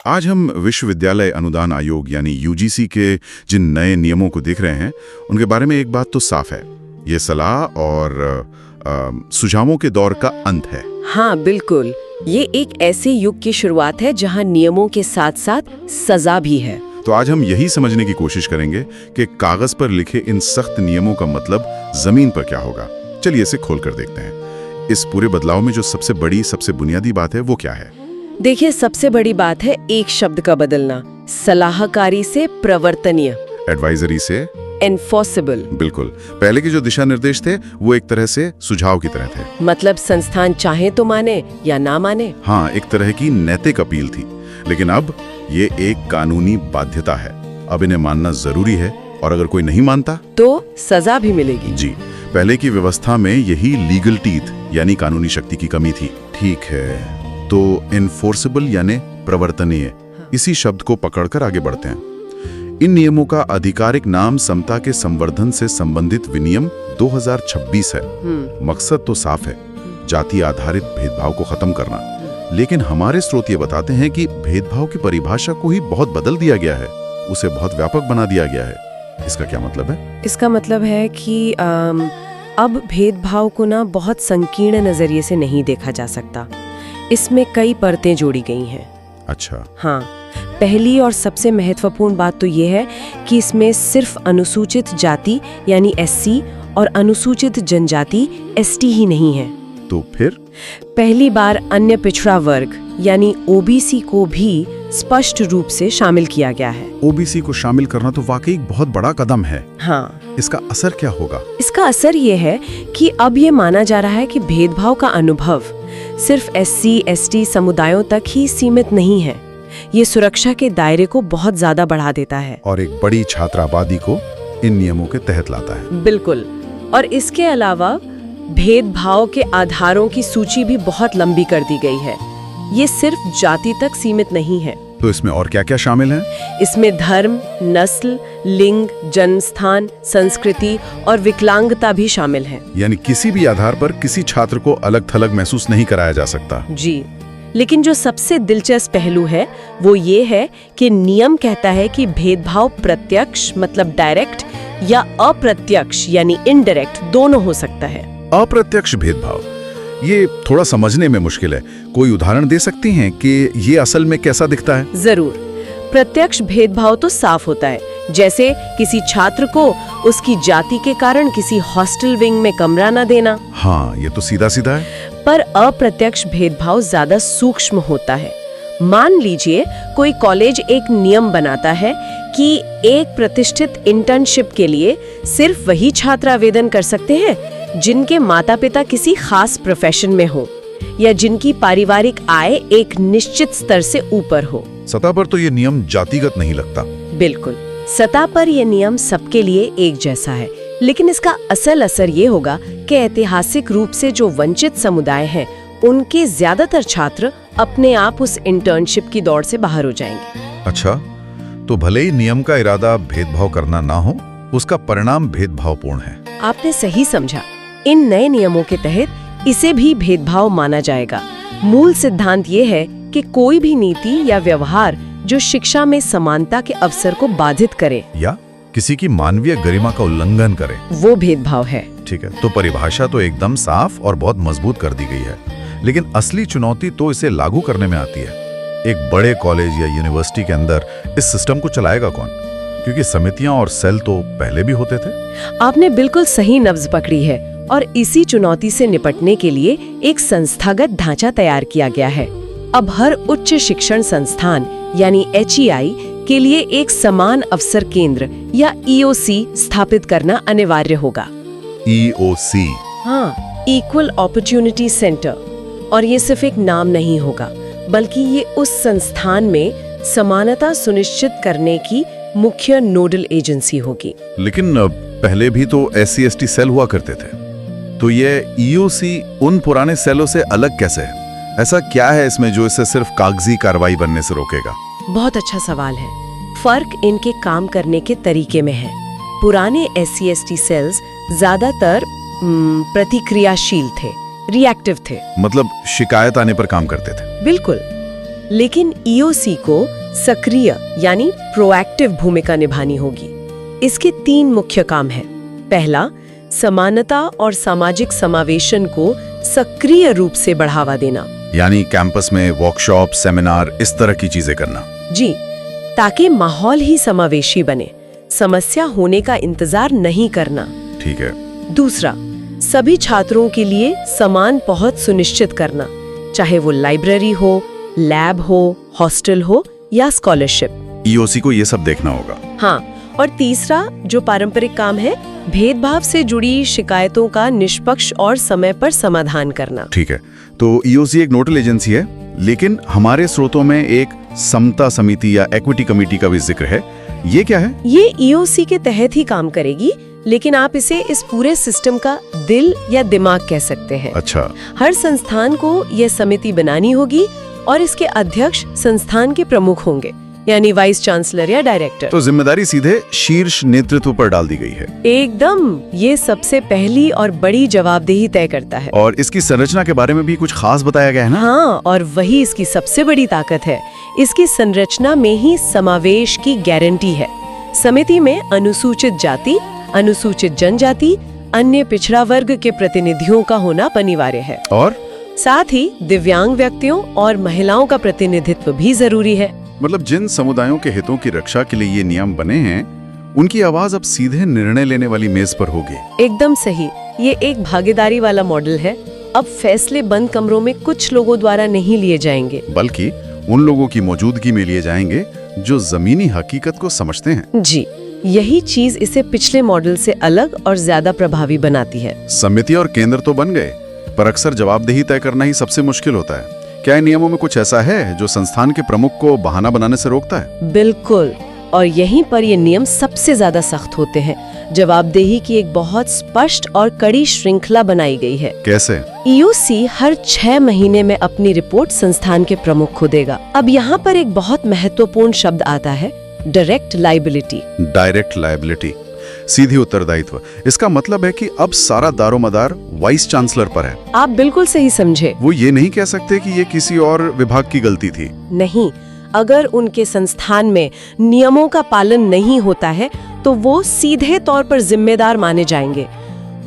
आज हम विश्वविद्यालय अनुदान आयोग यानी यूजीसी के जिन नए नियमों को देख रहे हैं उनके बारे में एक बात तो साफ है, ये सलाह और सुझावों के दौर का अंत है। हाँ बिल्कुल, ये एक ऐसे युग की शुरुआत है जहाँ नियमों के साथ साथ सजा भी है। तो आज हम यही समझने की कोशिश करेंगे कि कागज पर लिखे इन सख्त नियमों का मतलब जमीन पर क्या होगा। चलिए इसे खोल कर देखते हैं। इस पूरे बदलाव में जो सबसे बड़ी, सबसे बुनियादी बात है वो क्या है? देखिए, सबसे बड़ी बात है एक शब्द का बदलना, सलाहकारी से प्रवर्तनीय, एडवाइजरी से एनफोर्सेबल। बिल्कुल, पहले के जो दिशा निर्देश थे वो एक तरह से सुझाव की तरह थे। मतलब संस्थान चाहे तो माने या ना माने। हाँ, एक तरह की नैतिक अपील थी, लेकिन अब ये एक कानूनी बाध्यता है। अब इन्हें मानना जरूरी है और अगर कोई नहीं मानता तो सजा भी मिलेगी। जी, पहले की व्यवस्था में यही लीगल टीथ यानी कानूनी शक्ति की कमी थी। ठीक है, तो इन्फोर्सेबल यानी प्रवर्तनीय, इसी शब्द को पकड़कर आगे बढ़ते हैं। इन नियमों का आधिकारिक नाम समता के संवर्धन से संबंधित विनियम 2026 है। मकसद तो साफ है, जाति आधारित भेदभाव को खत्म करना। लेकिन हमारे स्रोत ये बताते हैं कि भेदभाव की परिभाषा को ही बहुत बदल दिया गया है, उसे बहुत व्यापक बना दिया गया है। इसका क्या मतलब है? इसका मतलब है कि अब भेदभाव को ना बहुत संकीर्ण नजरिए से नहीं देखा जा सकता। इसमें कई परतें जोड़ी गई हैं। अच्छा। हाँ, पहली और सबसे महत्वपूर्ण बात तो ये है कि इसमें सिर्फ अनुसूचित जाति यानी एससी और अनुसूचित जनजाति एसटी ही नहीं है। तो फिर पहली बार अन्य पिछड़ा वर्ग यानी ओबीसी को भी स्पष्ट रूप से शामिल किया गया है। ओबीसी को शामिल करना तो वाकई एक बहुत बड़ा कदम है। हाँ, इसका असर क्या होगा? इसका असर ये है कि अब ये माना जा रहा है कि भेदभाव का अनुभव सिर्फ एससी एसटी समुदायों तक ही सीमित नहीं है। ये सुरक्षा के दायरे को बहुत ज्यादा बढ़ा देता है और एक बड़ी छात्र आबादी को इन नियमों के तहत लाता है। बिल्कुल, और इसके अलावा भेदभाव के आधारों की सूची भी बहुत लंबी कर दी गई है। ये सिर्फ जाति तक सीमित नहीं है। तो इसमें और क्या क्या शामिल है? इसमें धर्म, नस्ल, लिंग, जन्मस्थान, संस्कृति और विकलांगता भी शामिल है। यानी किसी भी आधार पर किसी छात्र को अलग थलग महसूस नहीं कराया जा सकता। जी, लेकिन जो सबसे दिलचस्प पहलू है वो ये है कि नियम कहता है कि भेदभाव प्रत्यक्ष मतलब डायरेक्ट या अप्रत्यक्ष यानी इनडायरेक्ट दोनों हो सकता है। अप्रत्यक्ष भेदभाव, ये थोड़ा समझने में मुश्किल है। कोई उदाहरण दे सकती हैं कि ये असल में कैसा दिखता है? जरूर। प्रत्यक्ष भेदभाव तो साफ होता है, जैसे किसी छात्र को उसकी जाति के कारण किसी हॉस्टल विंग में कमरा न देना। हाँ, ये तो सीधा सीधा है। पर अप्रत्यक्ष भेदभाव ज्यादा सूक्ष्म होता है। मान लीजिए कोई कॉलेज एक नियम बनाता है कि एक प्रतिष्ठित इंटर्नशिप के लिए सिर्फ वही छात्र आवेदन कर सकते हैं जिनके माता पिता किसी खास प्रोफेशन में हो या जिनकी पारिवारिक आय एक निश्चित स्तर से ऊपर हो। सतह पर तो ये नियम जातिगत नहीं लगता। बिल्कुल, सतह पर ये नियम सबके लिए एक जैसा है, लेकिन इसका असल असर ये होगा कि ऐतिहासिक रूप से जो वंचित समुदाय हैं, उनके ज्यादातर छात्र अपने आप उस इंटर्नशिप की दौड़ से बाहर हो जाएंगे। अच्छा, तो भले ही नियम का इरादा भेदभाव करना ना हो, उसका परिणाम भेदभावपूर्ण है। आपने सही समझा। इन नए नियमों के तहत इसे भी भेदभाव माना जाएगा। मूल सिद्धांत ये है कि कोई भी नीति या व्यवहार जो शिक्षा में समानता के अवसर को बाधित करे या किसी की मानवीय गरिमा का उल्लंघन करे, वो भेदभाव है। ठीक है, तो परिभाषा तो एकदम साफ और बहुत मजबूत कर दी गई है, लेकिन असली चुनौती तो इसे लागू करने में आती है। एक बड़े कॉलेज या यूनिवर्सिटी के अंदर इस सिस्टम को चलाएगा कौन? क्योंकि समितियां और सेल तो पहले भी होते थे। आपने बिल्कुल सही नब्ज पकड़ी है, और इसी चुनौती से निपटने के लिए एक संस्थागत ढांचा तैयार किया गया है। अब हर उच्च शिक्षण संस्थान यानी HEI के लिए एक समान अवसर केंद्र या EOC स्थापित करना अनिवार्य होगा। EOC? हाँ, इक्वल अपॉर्चुनिटी सेंटर। और ये सिर्फ एक नाम नहीं होगा, बल्कि ये उस संस्थान में समानता सुनिश्चित करने की मुख्य नोडल एजेंसी होगी। लेकिन पहले भी तो SC/ST सेल हुआ करते थे, तो ये EOC उन पुराने सेलों से अलग कैसे है? ऐसा क्या है इसमें जो इसे सिर्फ कागजी कार्रवाई बनने से रोकेगा? बहुत अच्छा सवाल है। फर्क इनके काम करने के तरीके में है। पुराने SC/ST सेल्स ज्यादातर प्रतिक्रियाशील थे, रिएक्टिव थे। मतलब शिकायत आने पर काम करते थे? बिल्कुल। लेकिन ईओसी को सक्रिय यानी प्रोएक्टिव भूमिका निभानी होगी। इसके 3 मुख्य काम हैं। पहला, समानता और सामाजिक समावेशन को सक्रिय रूप से बढ़ावा देना, यानी कैंपस में वर्कशॉप, सेमिनार, इस तरह की चीजें करना। जी, ताकि माहौल ही समावेशी बने, समस्या होने का इंतजार नहीं करना। ठीक है। दूसरा, सभी छात्रों के लिए समान पहुंच सुनिश्चित करना, चाहे वो लाइब्रेरी हो, लैब हो, हॉस्टल हो या स्कॉलरशिप। ईओसी को ये सब देखना होगा। हाँ, और तीसरा जो पारंपरिक काम है, भेदभाव से जुड़ी शिकायतों का निष्पक्ष और समय पर समाधान करना। ठीक है, तो ईओसी एक नोडल एजेंसी है, लेकिन हमारे स्रोतों में एक समता समिति या इक्विटी कमेटी का भी जिक्र है। ये क्या है? ये ईओसी के तहत ही काम करेगी, लेकिन आप इसे इस पूरे सिस्टम का दिल या दिमाग कह सकते हैं। अच्छा। हर संस्थान को यह समिति बनानी होगी और इसके अध्यक्ष संस्थान के प्रमुख होंगे, यानी वाइस चांसलर या डायरेक्टर। तो जिम्मेदारी सीधे शीर्ष नेतृत्व पर डाल दी गई है। एकदम, ये सबसे पहली और बड़ी जवाबदेही तय करता है। और इसकी संरचना के बारे में भी कुछ खास बताया गया है ना? हाँ, और वही इसकी सबसे बड़ी ताकत है। इसकी संरचना में ही समावेश की गारंटी है। समिति में अनुसूचित जाति, अनुसूचित जनजाति, अन्य पिछड़ा वर्ग के प्रतिनिधियों का होना अनिवार्य है, और साथ ही दिव्यांग व्यक्तियों और महिलाओं का प्रतिनिधित्व भी जरूरी है। मतलब जिन समुदायों के हितों की रक्षा के लिए ये नियम बने हैं, उनकी आवाज अब सीधे निर्णय लेने वाली मेज पर होगी। एकदम सही, ये एक भागीदारी वाला मॉडल है। अब फैसले बंद कमरों में कुछ लोगों द्वारा नहीं लिए जाएंगे, बल्कि उन लोगों की मौजूदगी में लिए जाएंगे जो जमीनी हकीकत को समझते हैं। जी, यही चीज इसे पिछले मॉडल से अलग और ज्यादा प्रभावी बनाती है। समिति और केंद्र तो बन गए, पर अक्सर जवाबदेही तय करना ही सबसे मुश्किल होता है। क्या इन नियमों में कुछ ऐसा है जो संस्थान के प्रमुख को बहाना बनाने से रोकता है? बिल्कुल, और यहीं पर ये नियम सबसे ज्यादा सख्त होते हैं। जवाबदेही की एक बहुत स्पष्ट और कड़ी श्रृंखला बनाई गई है। कैसे? ईओसी हर 6 महीने में अपनी रिपोर्ट संस्थान के प्रमुख को देगा। अब यहाँ पर एक बहुत महत्वपूर्ण शब्द आता है, डायरेक्ट लायबिलिटी। डायरेक्ट लायबिलिटी, सीधी उत्तरदायित्व। इसका मतलब है कि अब सारा दारोमदार वाइस चांसलर पर है। आप बिल्कुल सही समझे। वो ये नहीं कह सकते कि ये किसी और विभाग की गलती थी। नहीं, अगर उनके संस्थान में नियमों का पालन नहीं होता है तो वो सीधे तौर पर जिम्मेदार माने जाएंगे।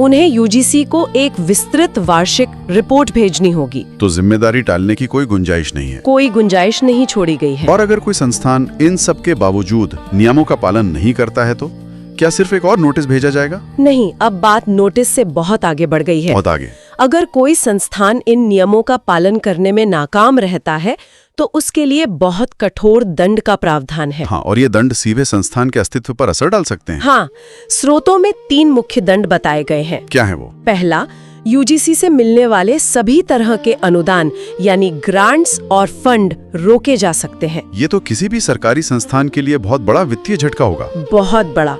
उन्हें यूजीसी को एक विस्तृत वार्षिक रिपोर्ट भेजनी होगी। तो जिम्मेदारी टालने की कोई गुंजाइश नहीं है। कोई गुंजाइश नहीं छोड़ी गई है। और अगर कोई संस्थान इन सब के बावजूद नियमों का पालन नहीं करता है तो क्या सिर्फ एक और नोटिस भेजा जाएगा? नहीं, अब बात नोटिस से बहुत आगे बढ़ गई है। बहुत आगे। अगर कोई संस्थान इन नियमों का पालन करने में नाकाम रहता है तो उसके लिए बहुत कठोर दंड का प्रावधान है। हाँ, और ये दंड सीधे संस्थान के अस्तित्व पर असर डाल सकते हैं। हाँ, स्रोतों में 3 मुख्य दंड बताए गए हैं। क्या है वो? पहला, यूजीसी से मिलने वाले सभी तरह के अनुदान यानी ग्रांट्स और फंड रोके जा सकते हैं। ये तो किसी भी सरकारी संस्थान के लिए बहुत बड़ा वित्तीय झटका होगा। बहुत बड़ा।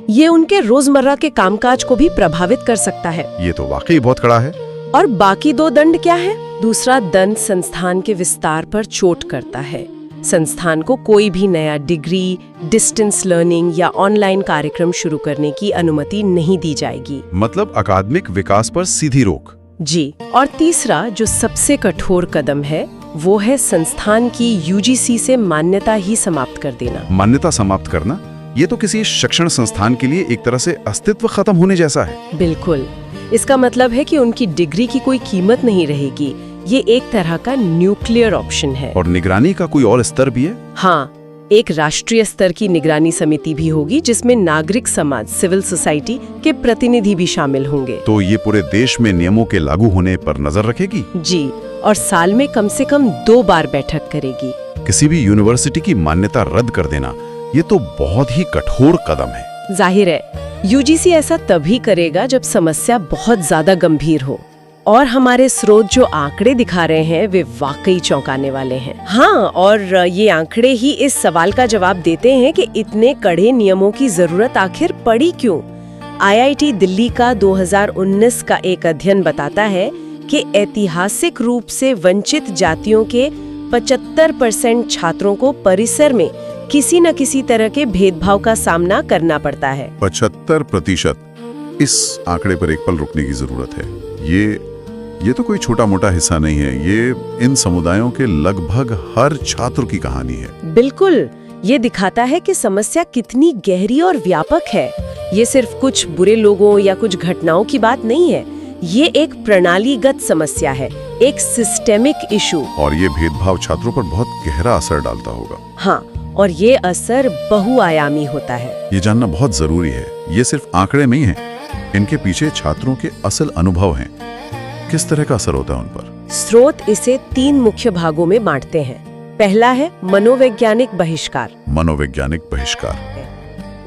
ये उनके रोजमर्रा के कामकाज को भी प्रभावित कर सकता है। ये तो वाकई बहुत कड़ा है। और बाकी 2 दंड क्या है? दूसरा दंड संस्थान के विस्तार पर चोट करता है। संस्थान को कोई भी नया डिग्री, डिस्टेंस लर्निंग या ऑनलाइन कार्यक्रम शुरू करने की अनुमति नहीं दी जाएगी। मतलब अकादमिक विकास पर सीधी रोक। जी, और तीसरा जो सबसे कठोर कदम है वो है संस्थान की यूजीसी से मान्यता ही समाप्त कर देना। मान्यता समाप्त करना, ये तो किसी शिक्षण संस्थान के लिए एक तरह से अस्तित्व खत्म होने जैसा है। बिल्कुल, इसका मतलब है कि उनकी डिग्री की कोई कीमत नहीं रहेगी। ये एक तरह का न्यूक्लियर ऑप्शन है। और निगरानी का कोई और स्तर भी है? हाँ, एक राष्ट्रीय स्तर की निगरानी समिति भी होगी जिसमें नागरिक समाज, सिविल सोसाइटी के प्रतिनिधि भी शामिल होंगे। तो ये पूरे देश में नियमों के लागू होने पर नजर रखेगी? जी, और साल में कम से कम 2 बार बैठक करेगी। किसी भी यूनिवर्सिटी की मान्यता रद्द कर देना, ये तो बहुत ही कठोर कदम है। जाहिर है, यूजीसी ऐसा तभी करेगा जब समस्या बहुत ज्यादा गंभीर हो। और हमारे स्रोत जो आंकड़े दिखा रहे हैं वे वाकई चौंकाने वाले हैं। हाँ, और ये आंकड़े ही इस सवाल का जवाब देते हैं कि इतने कड़े नियमों की जरूरत आखिर पड़ी क्यों। आईआईटी दिल्ली का 2019 का एक अध्ययन बताता है कि ऐतिहासिक रूप से वंचित जातियों के 75% छात्रों को परिसर में किसी न किसी तरह के भेदभाव का सामना करना पड़ता है। 75%। इस आंकड़े पर एक पल रुकने की जरूरत है। ये ये तो कोई छोटा मोटा हिस्सा नहीं है, ये इन समुदायों के लगभग हर छात्र की कहानी है। बिल्कुल, ये दिखाता है कि समस्या कितनी गहरी और व्यापक है। ये सिर्फ कुछ बुरे लोगों या कुछ घटनाओं की बात नहीं है, ये एक प्रणालीगत समस्या है, एक सिस्टेमिक इशू। और ये भेदभाव छात्रों पर बहुत गहरा असर डालता होगा। हाँ, और ये असर बहुआयामी होता है। ये जानना बहुत जरूरी है, ये सिर्फ आंकड़े नहीं हैं, इनके पीछे छात्रों के असल अनुभव हैं। किस तरह का असर होता है उन पर? स्रोत इसे 3 मुख्य भागों में बांटते हैं। पहला है मनोवैज्ञानिक बहिष्कार। मनोवैज्ञानिक बहिष्कार।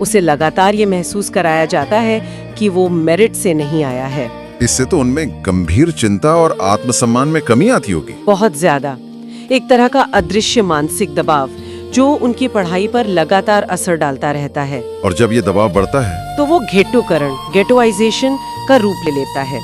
उसे लगातार ये महसूस कराया जाता है कि वो मेरिट से नहीं आया है। इससे तो उनमें गंभीर चिंता और आत्मसम्मान में कमी आती होगी। बहुत ज्यादा। एक तरह का अदृश्य मानसिक दबाव जो उनकी पढ़ाई पर लगातार असर डालता रहता है। और जब ये दबाव बढ़ता है तो वो घेटोकरण, गेटोइजेशन का रूप ले लेता है।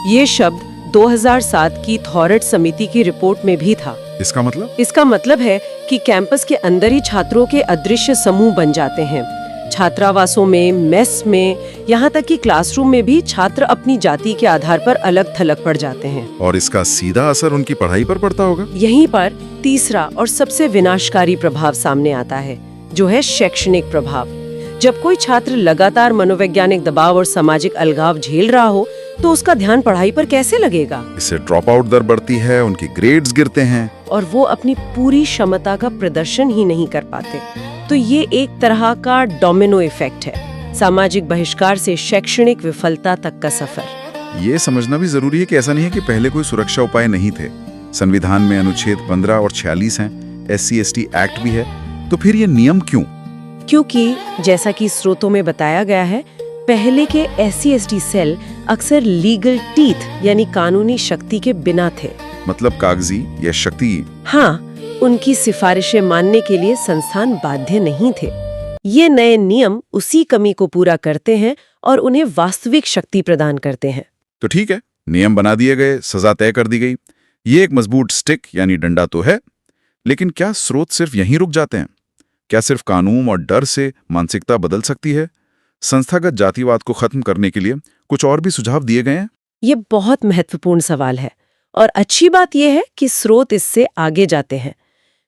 ये शब्द 2007 की थॉरेट समिति की रिपोर्ट में भी था। इसका मतलब? इसका मतलब है कि कैंपस के अंदर ही छात्रों के अदृश्य समूह बन जाते हैं। छात्रावासों में, मेस में, यहाँ तक कि क्लासरूम में भी छात्र अपनी जाति के आधार पर अलग थलग पड़ जाते हैं। और इसका सीधा असर उनकी पढ़ाई पर पड़ता होगा। यहीं पर तीसरा और सबसे विनाशकारी प्रभाव सामने आता है, जो है शैक्षणिक प्रभाव। जब कोई छात्र लगातार मनोवैज्ञानिक दबाव और सामाजिक अलगाव झेल रहा हो, तो उसका ध्यान पढ़ाई पर कैसे लगेगा? इससे ड्रॉप आउट दर बढ़ती है, उनकी ग्रेड्स गिरते हैं और वो अपनी पूरी क्षमता का प्रदर्शन ही नहीं कर पाते। तो ये एक तरह का डोमिनो इफेक्ट है, सामाजिक बहिष्कार से शैक्षणिक विफलता तक का सफर। ये समझना भी जरूरी है कि ऐसा नहीं है कि पहले कोई सुरक्षा उपाय नहीं थे। संविधान में अनुच्छेद 15 और 46 हैं, SC/ST एक्ट भी है, तो फिर ये नियम क्यों? क्योंकि जैसा कि स्रोतों में बताया गया है, पहले के SC/ST सेल अक्सर लीगल टीथ यानी कानूनी शक्ति के बिना थे। मतलब कागजी या शक्ति? हाँ, उनकी सिफारिशें मानने के लिए संस्थान बाध्य नहीं थे। ये नए नियम उसी कमी को पूरा करते हैं और उन्हें वास्तविक शक्ति प्रदान करते हैं। तो ठीक है, नियम बना दिए गए, सजा तय कर दी गई, ये एक मजबूत स्टिक यानी डंडा तो है, लेकिन क्या स्रोत सिर्फ यहीं रुक जाते हैं? क्या सिर्फ कानून और डर से मानसिकता बदल सकती है? संस्थागत जातिवाद को खत्म करने के लिए कुछ और भी सुझाव दिए गए हैं? ये बहुत महत्वपूर्ण सवाल है और अच्छी बात यह है कि स्रोत इससे आगे जाते हैं।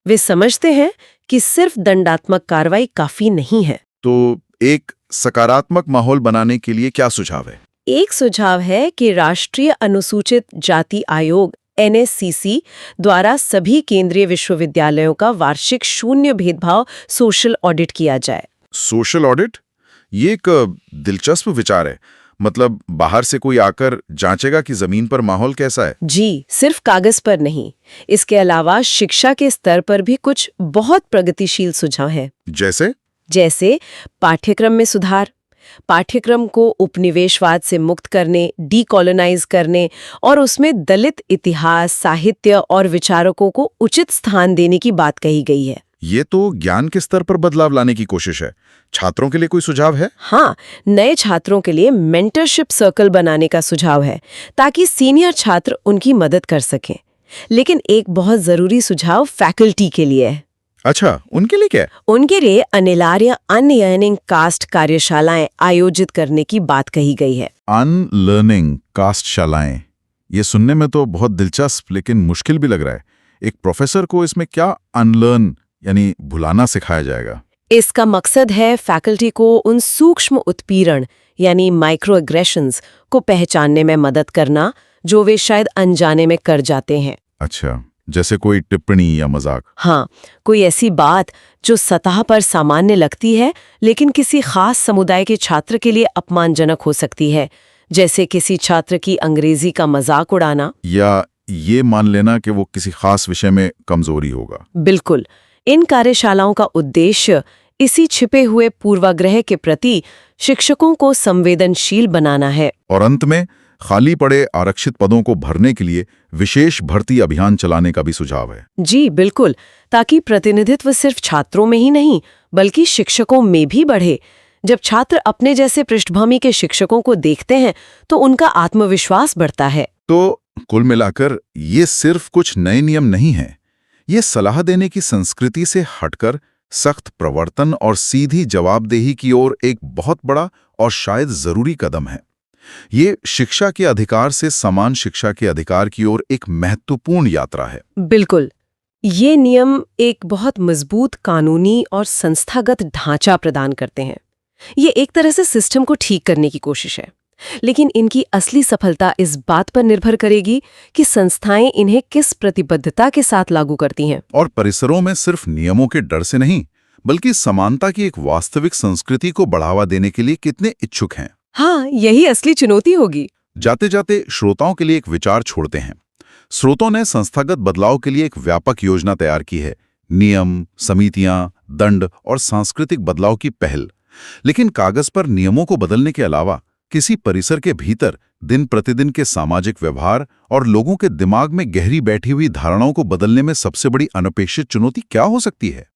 वे समझते हैं कि सिर्फ दंडात्मक कार्रवाई काफी नहीं है। तो एक सकारात्मक माहौल बनाने के लिए क्या सुझाव है? एक सुझाव है कि राष्ट्रीय अनुसूचित जाति आयोग NSCC द्वारा सभी केंद्रीय विश्वविद्यालयों का वार्षिक शून्य भेदभाव सोशल ऑडिट किया जाए। Social audit? ये एक दिलचस्प विचार है। मतलब बाहर से कोई आकर जांचेगा कि जमीन पर माहौल कैसा है? जी, सिर्फ कागज पर नहीं। इसके अलावा शिक्षा के स्तर पर भी कुछ बहुत प्रगतिशील सुझाव हैं। जैसे पाठ्यक्रम में सुधार, पाठ्यक्रम को उपनिवेशवाद से मुक्त करने, डीकोलोनाइज करने और उसमें दलित इतिहास, साहित्य और विचारकों को उचित स्थान देने की बात कही गई है। ये तो ज्ञान के स्तर पर बदलाव लाने की कोशिश है। छात्रों के लिए कोई सुझाव है? हाँ, नए छात्रों के लिए मेंटरशिप सर्कल बनाने का सुझाव है ताकि सीनियर छात्र उनकी मदद कर सकें। लेकिन एक बहुत जरूरी सुझाव फैकल्टी के लिए है। अच्छा, उनके लिए क्या? उनके लिए अनिवार्य अनलर्निंग कास्ट कार्यशालाएं आयोजित करने की बात कही गई है। अनलर्निंग कास्ट शालाएं, ये सुनने में तो बहुत दिलचस्प लेकिन मुश्किल भी लग रहा है। एक प्रोफेसर को इसमें क्या अनलर्न यानी भुलाना सिखाया जाएगा? इसका मकसद है फैकल्टी को उन सूक्ष्म उत्पीड़न यानी माइक्रो एग्रेशंस को पहचानने में मदद करना जो वे शायद अनजाने में कर जाते हैं। अच्छा, जैसे कोई टिप्पणी या मजाक? हाँ, कोई ऐसी बात जो सतह पर सामान्य लगती है लेकिन किसी खास समुदाय के छात्र के लिए अपमानजनक हो सकती है, जैसे किसी छात्र की अंग्रेजी का मजाक उड़ाना या ये मान लेना कि वो किसी खास विषय में कमजोरी होगा। बिल्कुल। इन कार्यशालाओं का उद्देश्य इसी छिपे हुए पूर्वाग्रह के प्रति शिक्षकों को संवेदनशील बनाना है। और अंत में खाली पड़े आरक्षित पदों को भरने के लिए विशेष भर्ती अभियान चलाने का भी सुझाव है। जी बिल्कुल, ताकि प्रतिनिधित्व सिर्फ छात्रों में ही नहीं बल्कि शिक्षकों में भी बढ़े। जब छात्र अपने जैसे पृष्ठभूमि के शिक्षकों को देखते हैं तो उनका आत्मविश्वास बढ़ता है। तो कुल मिलाकर ये सिर्फ कुछ नए नियम नहीं हैं, ये सलाह देने की संस्कृति से हटकर सख्त प्रवर्तन और सीधी जवाबदेही की ओर एक बहुत बड़ा और शायद जरूरी कदम है। ये शिक्षा के अधिकार से समान शिक्षा के अधिकार की ओर एक महत्वपूर्ण यात्रा है। बिल्कुल। ये नियम एक बहुत मजबूत कानूनी और संस्थागत ढांचा प्रदान करते हैं। ये एक तरह से सिस्टम को ठीक करने की कोशिश है, लेकिन इनकी असली सफलता इस बात पर निर्भर करेगी कि संस्थाएं इन्हें किस प्रतिबद्धता के साथ लागू करती हैं। और परिसरों में सिर्फ नियमों के डर से नहीं, बल्कि समानता की एक वास्तविक संस्कृति को बढ़ावा देने के लिए कितने इच्छुक हैं। हाँ, यही असली चुनौती होगी। जाते जाते श्रोताओं के लिए एक विचार छोड़ते हैं। स्रोतों ने संस्थागत बदलाव के लिए एक व्यापक योजना तैयार की है, नियम, समितियां, दंड और सांस्कृतिक बदलाव की पहल। लेकिन कागज पर नियमों को बदलने के अलावा किसी परिसर के भीतर दिन प्रतिदिन के सामाजिक व्यवहार और लोगों के दिमाग में गहरी बैठी हुई धारणाओं को बदलने में सबसे बड़ी अनपेक्षित चुनौती क्या हो सकती है?